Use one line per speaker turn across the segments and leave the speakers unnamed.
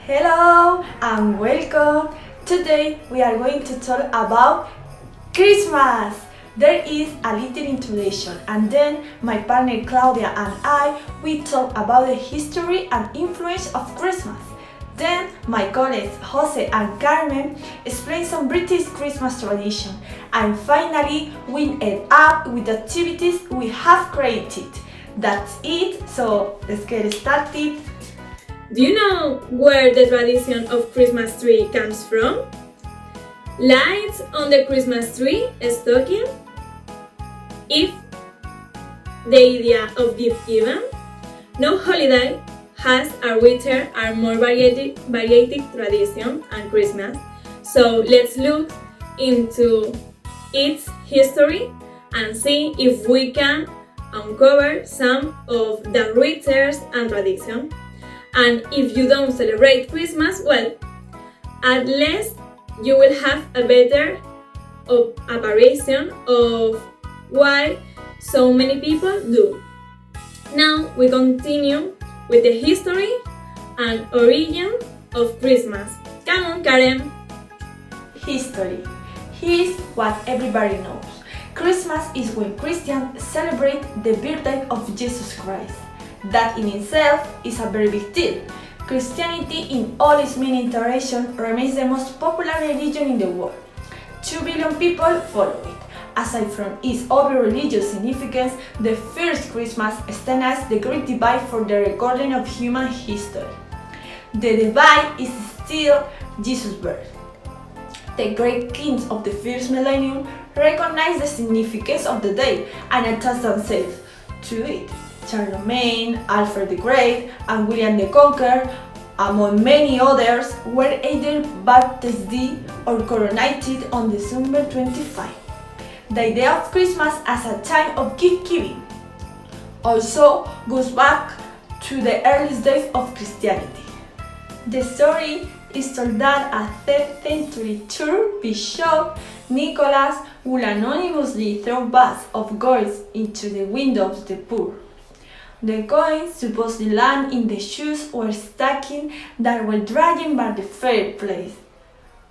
Hello and welcome. Today we are going to talk about Christmas. There is a little introduction and then my partner Claudia and I we talk about the history and influence of Christmas. Then my colleagues Jose and Carmen explain some British Christmas tradition and finally we end up with activities we have created. That's it, so let's get started.
Do you know where the tradition of Christmas tree comes from? Lights on the Christmas tree stocking? If the idea of gift giving? No holiday has a richer and more varied tradition than Christmas. So let's look into its history and see if we can uncover some of the rituals and tradition. And if you don't celebrate Christmas, well, at least you will have a better appreciation of why so many people do. Now we continue with the history and origin of Christmas. Come on, Karen!
History. Here's what everybody knows. Christmas is when Christians celebrate the birthday of Jesus Christ. That in itself is a very big deal. Christianity in all its many iterations remains the most popular religion in the world. 2 billion people follow it. Aside from its over religious significance, the first Christmas stands as the great divide for the recording of human history. The divide is still Jesus' birth. The great kings of the first millennium recognized the significance of the day and attached themselves to it. Charlemagne, Alfred the Great, and William the Conqueror, among many others, were either baptized or coronated on December 25. The idea of Christmas as a time of gift giving also goes back to the earliest days of Christianity. The story is told that a 3rd century Church bishop Nicholas would anonymously throw bags of gold into the windows of the poor. The coins supposedly land in the shoes or stocking that were dragging by the fireplace.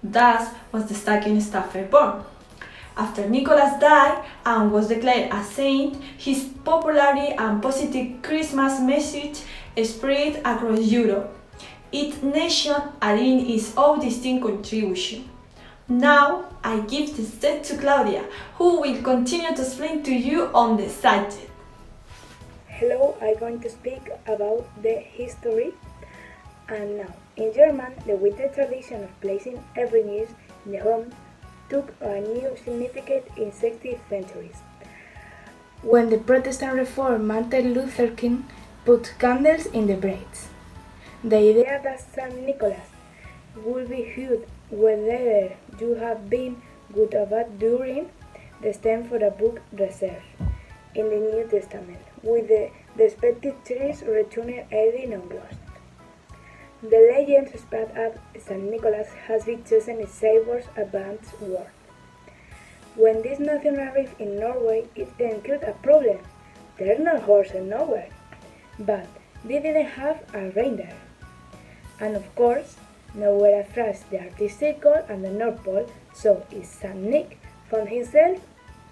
Thus was the stocking stuffer born. After Nicholas died and was declared a saint, his popularity and positive Christmas message spread across Europe, each nation adding its own distinct contribution. Now I give the stage to Claudia, who will continue to explain to you on the subject.
Hello, I'm going to speak about the history. And now, in Germany, the winter tradition of placing every news in the home took a new significance in 16th centuries, when the Protestant reform Martin Luther King put candles in the breads. The idea that St. Nicholas would be huge whether you have been good or bad during the stem for a book reserved in the New Testament, with the expected trees returning early onwards. The legend spread up St. Nicholas has been chosen in Sabor's advanced world. When this notion arrived in Norway, it included a problem. There's no horses nowhere, but they didn't have a reindeer. And of course, nowhere across the Arctic Circle and the North Pole, so St. Nick found himself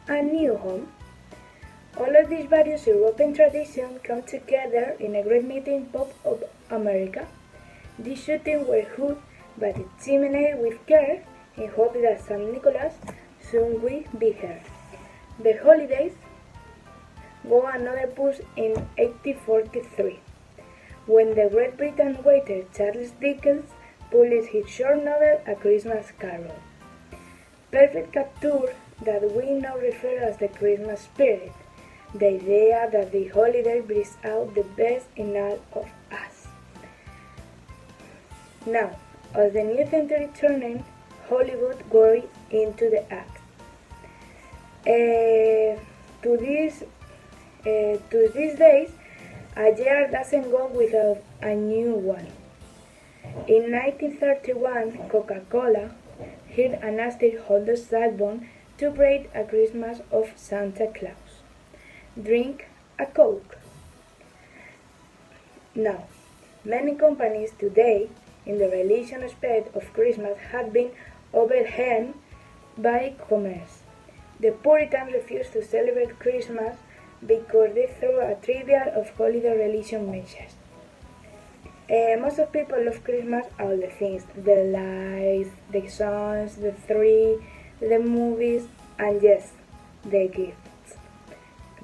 a new home. All of these various European traditions come together in a great meeting pot of America. These shootings were held, but it chimney with care in hope that St. Nicholas soon will be here. The holidays go another push in 1843, when the Great Britain writer Charles Dickens published his short novel A Christmas Carol. Perfect capture that we now refer as the Christmas spirit. The idea that the holiday brings out the best in all of us. Now, as the new century turned, Hollywood going into the act. To these days, a year doesn't go without a new one. In 1931, Coca-Cola hired an Astor Holder Salbon to create a Christmas of Santa Claus. Drink a Coke. Now, many companies today in the religious aspect of Christmas had been overwhelmed by commerce. The Puritans refused to celebrate Christmas because they threw a trivial of holiday religious measures. Most of people love Christmas, all the things, the lights, the songs, the tree, the movies, and yes, the gifts.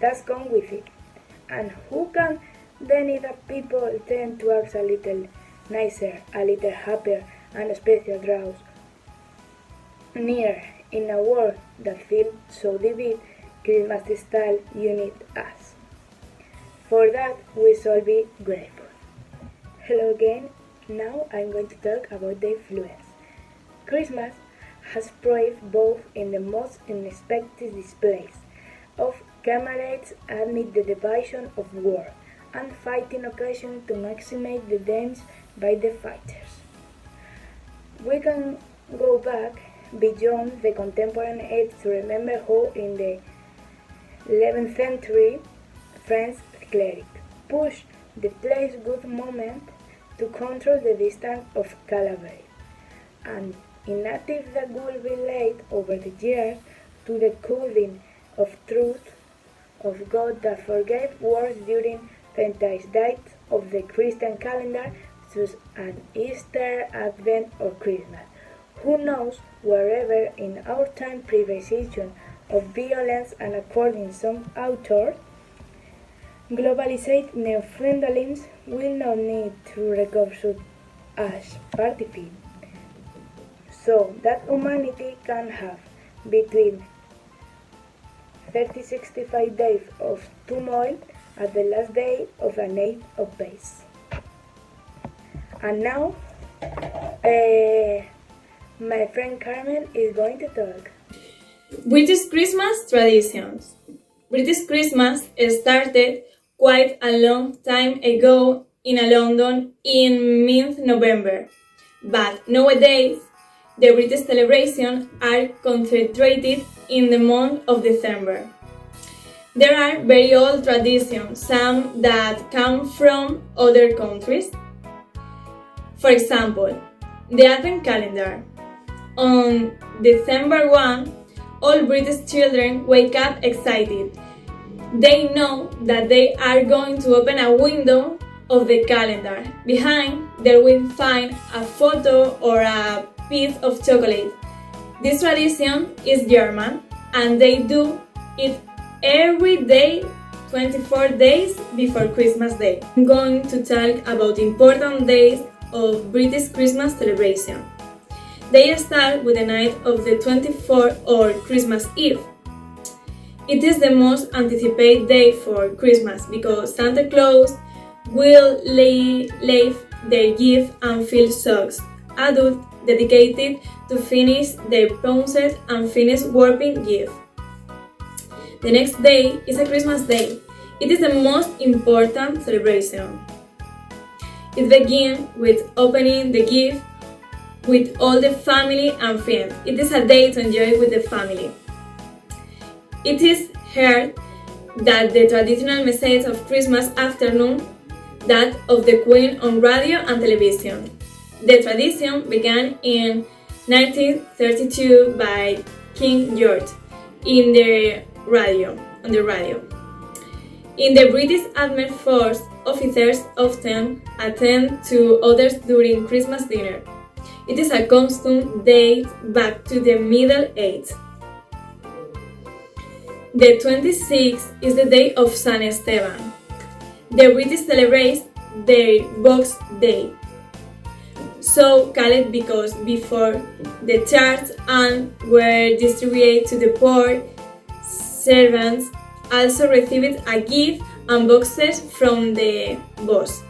That's come with it. And who can deny that people tend to act a little nicer, a little happier, and special draws near in a world that feels so vivid, Christmas style unite us. For that, we should be grateful. Hello again. Now I'm going to talk about the influence. Christmas has proved both in the most unexpected displays of camaraderie amid the division of war and fighting occasion to maximize the damage by the fighters. We can go back beyond the contemporary age to remember how in the 11th century French cleric pushed the place good moment to control the distance of Calvary, and initiatives that would be laid over the years to the coding of truth of God that forgave wars during the dates of the Christian calendar, such as Easter, Advent, or Christmas. Who knows, wherever in our time privatization of violence, and according to some authors, globalized neo-fundamentalism will not need to recover as participate, so that humanity can have between 30-65 days of turmoil at the last day of an age of peace. And now, my friend Carmen is going to talk.
British Christmas traditions. British Christmas started quite a long time ago in London in mid-November, but nowadays the British celebrations are concentrated in the month of December. There are very old traditions, some that come from other countries. For example, the Advent calendar. On December 1, all British children wake up excited. They know that they are going to open a window of the calendar. Behind, they will find a photo or a piece of chocolate. This tradition is German, and they do it every day, 24 days before Christmas Day. I'm going to talk about important days of British Christmas celebration. They start with the night of the 24th or Christmas Eve. It is the most anticipated day for Christmas because Santa Claus will leave their gift and fill socks. Adults dedicated to finish their pounced and finish wrapping gift. The next day is a Christmas Day. It is the most important celebration. It begins with opening the gift with all the family and friends. It is a day to enjoy with the family. It is heard that the traditional message of Christmas afternoon, that of the Queen on radio and television. The tradition began in 1932 by King George on the radio. In the British Armed Force, officers often attend to others during Christmas dinner. It is a custom dates back to the Middle Ages. The 26th is the day of San Esteban. The British celebrate their Box Day, so called because before the church and were distributed to the poor, servants also received a gift and boxes from the boss.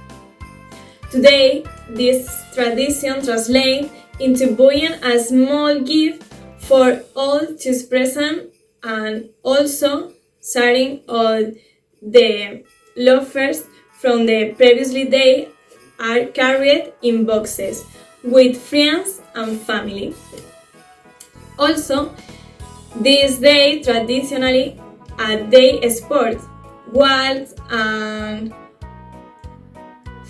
Today, this tradition translates into buying a small gift for all to present, and also sharing all the loafers from the previous day are carried in boxes with friends and family. Also, this day traditionally a day sport, waltz and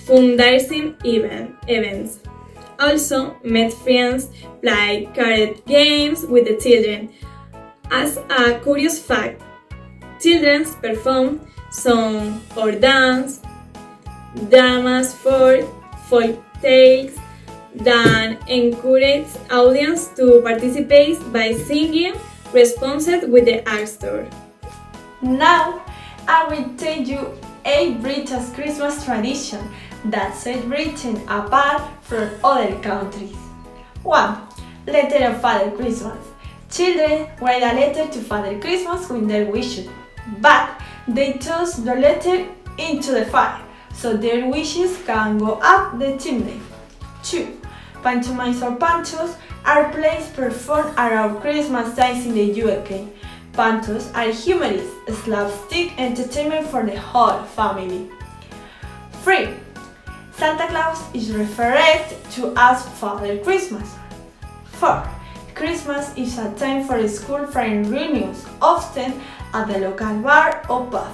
fundraising events. also met friends, played card games with the children. As a curious fact, children perform song or dance, dramas for folk tales, then encourage audience to participate by singing responses with the actor.
Now, I will tell you 8 British Christmas traditions that set Britain apart from other countries. 1. Letter of Father Christmas. Children write a letter to Father Christmas with their wishes, but they toss the letter into the fire, so their wishes can go up the chimney. 2. Pantomimes or pantos are plays performed around Christmas times in the UK. Pantos are humorous, slapstick entertainment for the whole family. 3. Santa Claus is referred to as Father Christmas. 4. Christmas is a time for school friend reunions, often at the local bar or pub.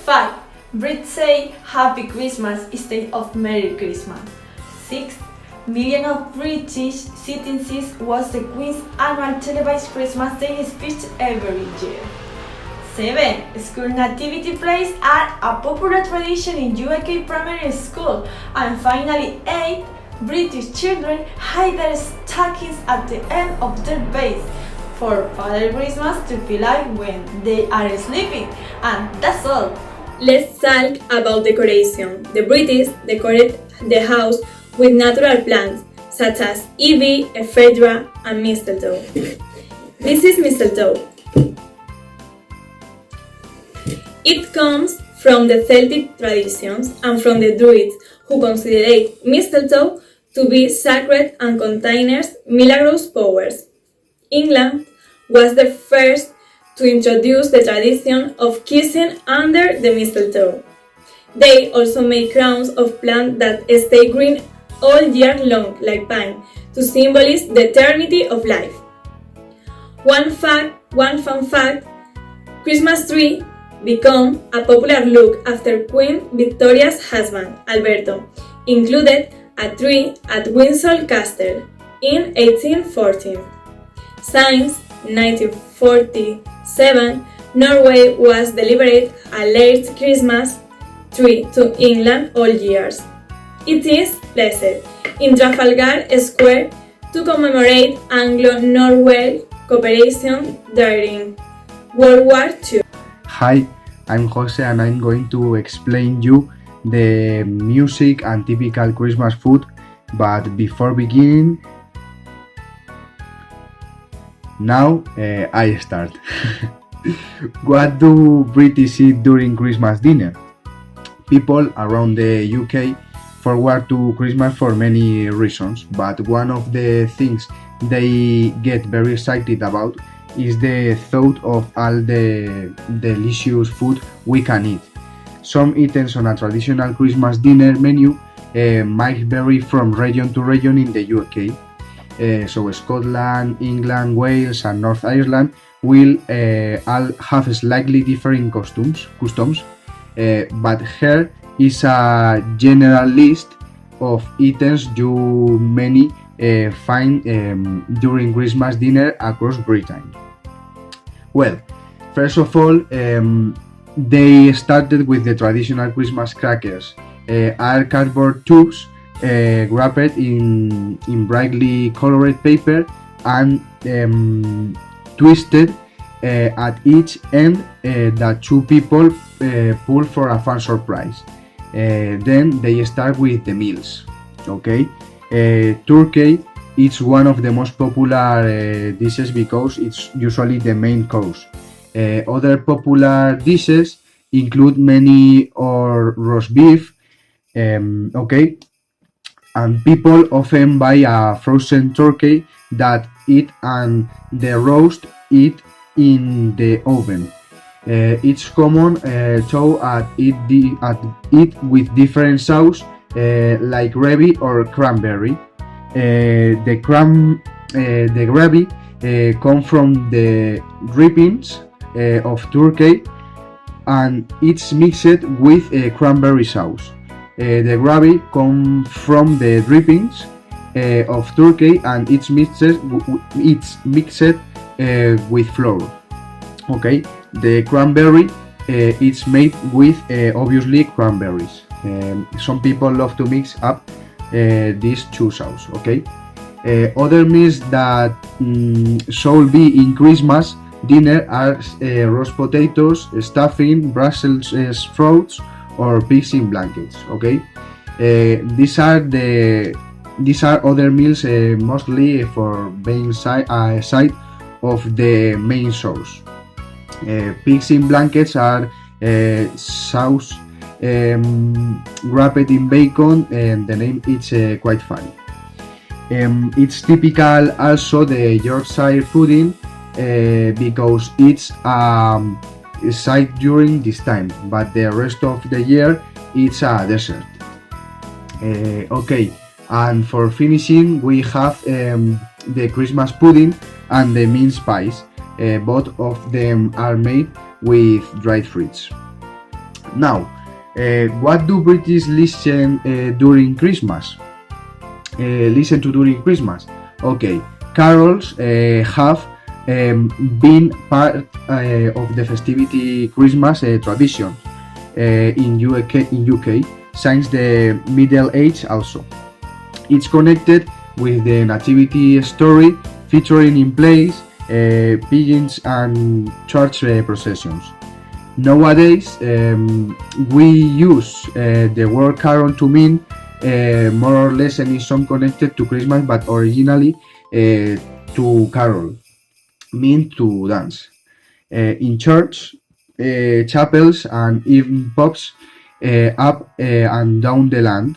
5. Brits say Happy Christmas instead of Merry Christmas. 6. Millions of British citizens watch the Queen's annual televised Christmas Day speech every year. 7. School nativity plays are a popular tradition in UK primary school. And finally, 8. British children hide their stockings at the end of their beds for Father Christmas to feel like when they are sleeping. And that's all.
Let's talk about decoration. The British decorate the house with natural plants such as ivy, ephedra, and mistletoe. This is mistletoe. It comes from the Celtic traditions and from the Druids, who considered mistletoe to be sacred and contains miraculous powers. England was the first to introduce the tradition of kissing under the mistletoe. They also make crowns of plants that stay green all year long, like pine, to symbolize the eternity of life. One fun fact, Christmas tree became a popular look after Queen Victoria's husband, Alberto, included a tree at Windsor Castle in 1814. Since 1947, Norway was delivered a late Christmas tree to England all years. It is placed in Trafalgar Square to commemorate Anglo-Norway cooperation during World War II.
Hi, I'm Jose and I'm going to explain you the music and typical Christmas food, but before beginning, now I start. What do British eat during Christmas dinner? People around the UK forward to Christmas for many reasons, but one of the things they get very excited about is the thought of all the delicious food we can eat. Some items on a traditional Christmas dinner menu might vary from region to region in the UK. So Scotland, England, Wales and North Ireland will all have slightly different customs, but here is a general list of items you many find during Christmas dinner across Britain. Well, first of all, they started with the traditional Christmas crackers. Are cardboard tubes wrapped in brightly colored paper and twisted at each end that two people pull for a fun surprise. Then they start with the meals. Okay, turkey is one of the most popular dishes because it's usually the main course. Other popular dishes include many or roast beef. Okay, and people often buy a frozen turkey that eat and the roast it in the oven. It's common to eat with different sauce like gravy or cranberry. The gravy comes from the drippings of turkey and it's mixed with cranberry sauce. The gravy comes from the drippings of turkey, and it's mixed with flour. Okay, the cranberry it's made with obviously cranberries. Some people love to mix up these two sauce. Okay, other meals that should be in Christmas dinner are roast potatoes, stuffing, Brussels sprouts, or pigs in blankets. Okay, these are other meals mostly for being side of the main sauce. Pigs in blankets are sauce wrapped in bacon, and the name is quite funny. It's typical also the Yorkshire pudding because it's a side during this time, but the rest of the year it's a dessert. Okay, and for finishing we have the Christmas pudding and the mince pies. Both of them are made with dried fruits. Now, what do British listen during Christmas? Listen to during Christmas? Okay, carols have been part of the festivity Christmas tradition in UK since the Middle Age also. It's connected with the nativity story featuring in plays, pigeons and church processions. Nowadays we use the word carol to mean more or less any song connected to Christmas, but originally to carol mean to dance. In church, chapels and even pubs up and down the land,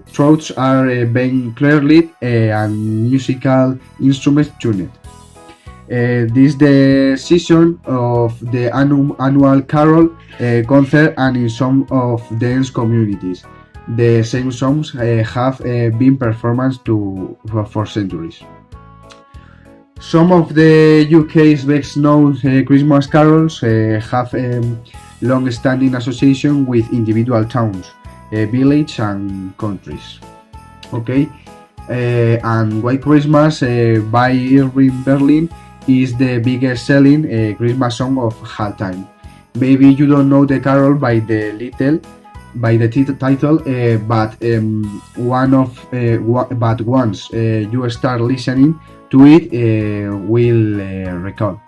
throats are being clearly and musical instruments tuned. This is the season of the annual carol concert, and in some of dance communities the same songs have been performed for centuries. Some of the UK's best known Christmas carols have long-standing association with individual towns, villages and countries. Okay, and White Christmas by Irving Berlin is the biggest selling Christmas song of all time. Maybe you don't know the carol by the title, but once you start listening to it, will recall.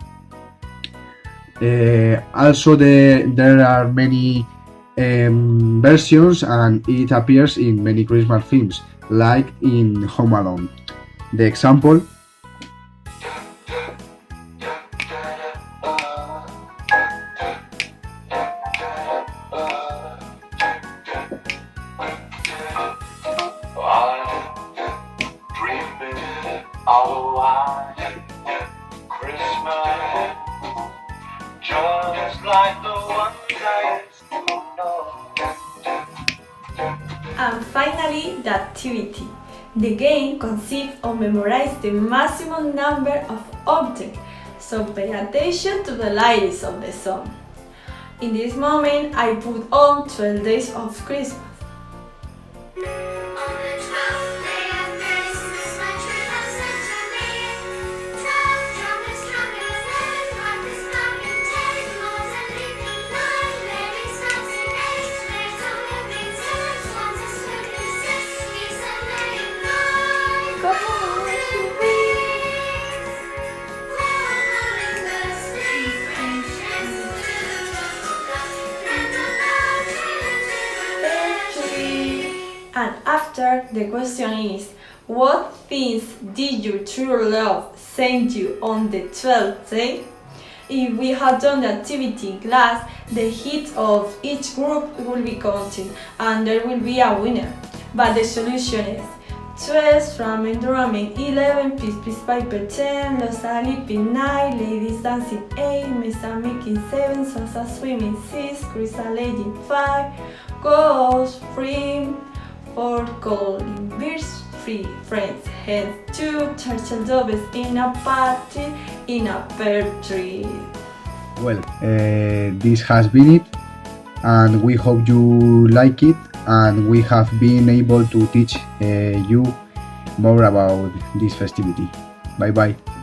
Also, there are many versions, and it appears in many Christmas films, like in Home Alone. The example.
Just like the one I used to know.
And finally, the activity. The game consists of memorizing the maximum number of objects, so pay attention to the lyrics of the song. In this moment, I put on 12 Days of Christmas. And after, the question is, what things did your true love send you on the 12th day? If we had done the activity in class, the hits of each group will be counted and there will be a winner. But the solution is 12, Ramen Ramen 11, Peace Peace Piper 10, Los Sleeping 9, Ladies Dancing 8, Mr. Making 7, Salsa Swimming 6, Crystal Aging 5, Ghost Free 4, Calling Birds 3, Friends Hens 2, Turtle Doves in a party in a pear tree.
Well, this has been it, and we hope you like it, and we have been able to teach you more about this festivity. Bye bye.